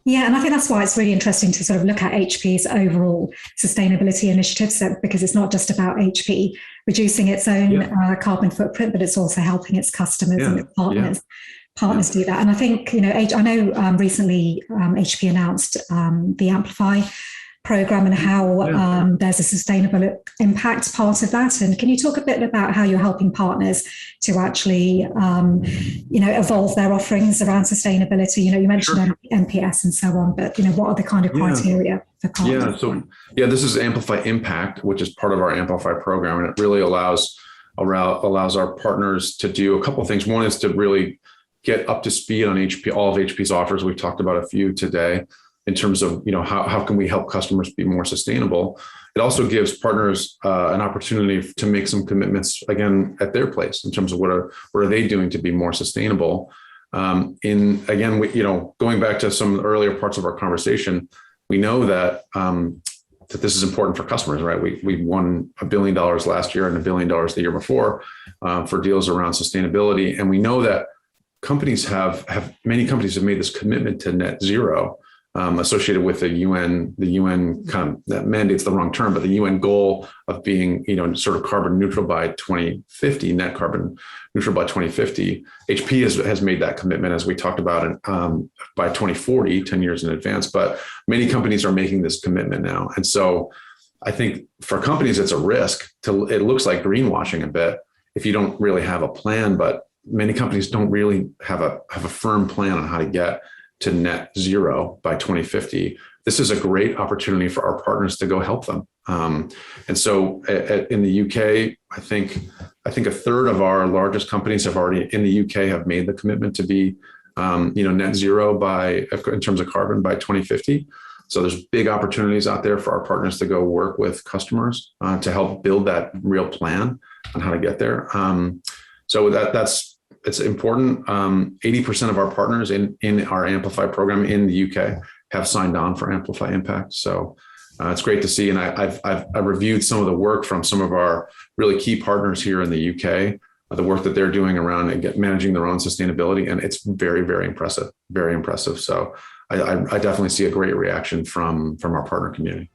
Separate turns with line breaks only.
Yeah, and I think that's why it's really interesting to sort of look at HP's overall sustainability initiatives, because it's not just about HP reducing its own
Yeah,
carbon footprint, but it's also helping its customers and
yeah,
its
yeah,
partners
yeah,
do that. And I think, I know recently HP announced the Amplify program and how
yeah.
there's a sustainable impact part of that. And can you talk a bit about how you're helping partners to actually, evolve their offerings around sustainability? You mentioned
Sure.
NPS and so on, but what are the kind of
Yeah.
criteria for partners?
Yeah. So yeah, this is Amplify Impact, which is part of our Amplify program, and it really allows our partners to do a couple of things. One is to really get up to speed on HP, all of HP's offers. We've talked about a few today in terms of how can we help customers be more sustainable. It also gives partners an opportunity to make some commitments again at their place in terms of what are they doing to be more sustainable. Going back to some earlier parts of our conversation, we know that that this is important for customers, right? We won $1 billion last year and $1 billion the year before for deals around sustainability, and we know that many companies have made this commitment to net zero associated with the UN. The UN kind of that mandates the wrong term, but the UN goal of being sort of carbon neutral by 2050, net carbon neutral by 2050. HP has made that commitment, as we talked about, by 2040, 10 years in advance. But many companies are making this commitment now, and so I think for companies it's a risk. It looks like greenwashing a bit if you don't really have a plan, but many companies don't really have a firm plan on how to get to net zero by 2050. This is a great opportunity for our partners to go help them. And so in the UK, I think a third of our largest companies have already in the UK have made the commitment to be net zero in terms of carbon by 2050. So there's big opportunities out there for our partners to go work with customers to help build that real plan on how to get there. So it's important. 80% of our partners in our Amplify program in the UK have signed on for Amplify Impact. So it's great to see. And I've reviewed some of the work from some of our really key partners here in the UK, the work that they're doing around managing their own sustainability. And it's very, very impressive, very impressive. So I definitely see a great reaction from our partner community.